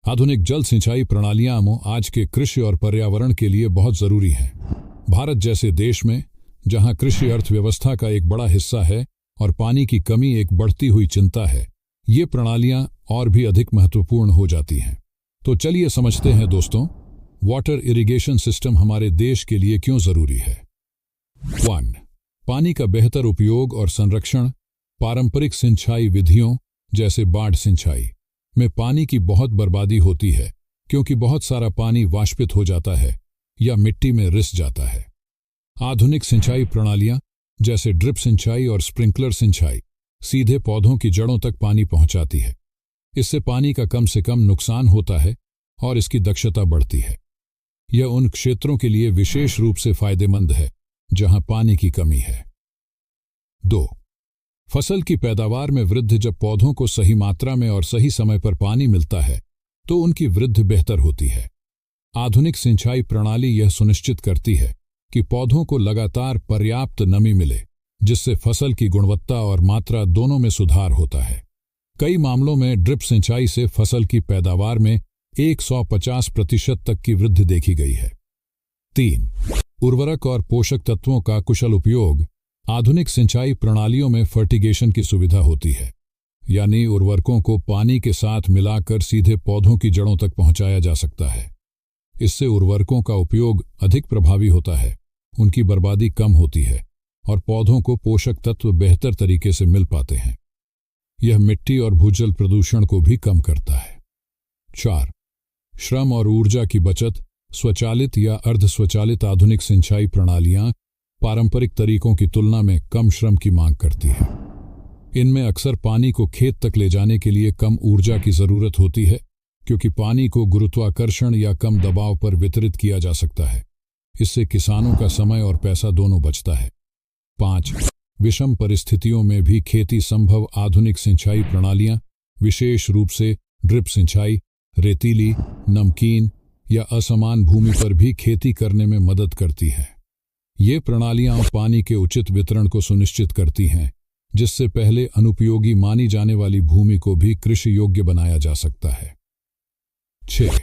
आधुनिक जल सिंचाई प्रणालियां आज के कृषि और पर्यावरण के लिए बहुत जरूरी हैं। भारत जैसे देश में, जहां कृषि अर्थव्यवस्था का एक बड़ा हिस्सा है और पानी की कमी एक बढ़ती हुई चिंता है, ये प्रणालियां और भी अधिक महत्वपूर्ण हो जाती हैं। तो चलिए समझते हैं दोस्तों, वाटर इरिगेशन सिस्टम हमारे देश के लिए क्यों जरूरी है। 1. पानी का बेहतर उपयोग और संरक्षण। पारंपरिक सिंचाई विधियों जैसे बाढ़ सिंचाई में पानी की बहुत बर्बादी होती है, क्योंकि बहुत सारा पानी वाष्पित हो जाता है या मिट्टी में रिस जाता है। आधुनिक सिंचाई प्रणालियां जैसे ड्रिप सिंचाई और स्प्रिंकलर सिंचाई सीधे पौधों की जड़ों तक पानी पहुंचाती है। इससे पानी का कम से कम नुकसान होता है और इसकी दक्षता बढ़ती है। यह उन क्षेत्रों के लिए विशेष रूप से फायदेमंद है जहां पानी की कमी है। 2. फसल की पैदावार में वृद्धि। जब पौधों को सही मात्रा में और सही समय पर पानी मिलता है तो उनकी वृद्धि बेहतर होती है। आधुनिक सिंचाई प्रणाली यह सुनिश्चित करती है कि पौधों को लगातार पर्याप्त नमी मिले, जिससे फसल की गुणवत्ता और मात्रा दोनों में सुधार होता है। कई मामलों में ड्रिप सिंचाई से फसल की पैदावार में 150% तक की वृद्धि देखी गई है। 3. उर्वरक और पोषक तत्वों का कुशल उपयोग। आधुनिक सिंचाई प्रणालियों में फर्टिगेशन की सुविधा होती है, यानी उर्वरकों को पानी के साथ मिलाकर सीधे पौधों की जड़ों तक पहुंचाया जा सकता है। इससे उर्वरकों का उपयोग अधिक प्रभावी होता है, उनकी बर्बादी कम होती है और पौधों को पोषक तत्व बेहतर तरीके से मिल पाते हैं। यह मिट्टी और भूजल प्रदूषण को भी कम करता है। 4. श्रम और ऊर्जा की बचत। स्वचालित या अर्ध स्वचालित आधुनिक सिंचाई प्रणालियां पारंपरिक तरीकों की तुलना में कम श्रम की मांग करती है। इनमें अक्सर पानी को खेत तक ले जाने के लिए कम ऊर्जा की जरूरत होती है, क्योंकि पानी को गुरुत्वाकर्षण या कम दबाव पर वितरित किया जा सकता है। इससे किसानों का समय और पैसा दोनों बचता है। 5. विषम परिस्थितियों में भी खेती संभव। आधुनिक सिंचाई प्रणालियां, विशेष रूप से ड्रिप सिंचाई, रेतीली, नमकीन या असमान भूमि पर भी खेती करने में मदद करती है। ये प्रणालियां पानी के उचित वितरण को सुनिश्चित करती हैं, जिससे पहले अनुपयोगी मानी जाने वाली भूमि को भी कृषि योग्य बनाया जा सकता है। 6.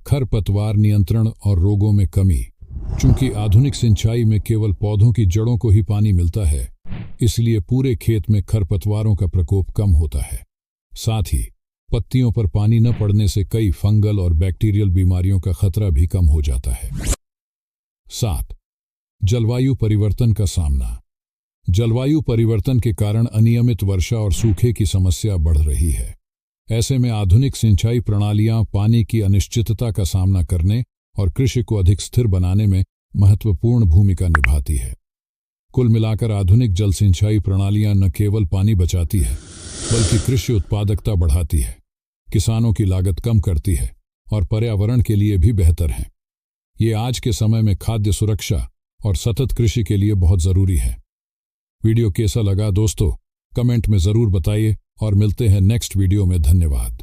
खरपतवार नियंत्रण और रोगों में कमी। चूंकि आधुनिक सिंचाई में केवल पौधों की जड़ों को ही पानी मिलता है, इसलिए पूरे खेत में खरपतवारों का प्रकोप कम होता है। साथ ही पत्तियों पर पानी न पड़ने से कई फंगल और बैक्टीरियल बीमारियों का खतरा भी कम हो जाता है। 7. जलवायु परिवर्तन का सामना। जलवायु परिवर्तन के कारण अनियमित वर्षा और सूखे की समस्या बढ़ रही है। ऐसे में आधुनिक सिंचाई प्रणालियां पानी की अनिश्चितता का सामना करने और कृषि को अधिक स्थिर बनाने में महत्वपूर्ण भूमिका निभाती है। कुल मिलाकर आधुनिक जल सिंचाई प्रणालियां न केवल पानी बचाती है, बल्कि कृषि उत्पादकता बढ़ाती है, किसानों की लागत कम करती है और पर्यावरण के लिए भी बेहतर हैं। ये आज के समय में खाद्य सुरक्षा और सतत कृषि के लिए बहुत जरूरी है। वीडियो कैसा लगा दोस्तों, कमेंट में जरूर बताइए और मिलते हैं नेक्स्ट वीडियो में। धन्यवाद।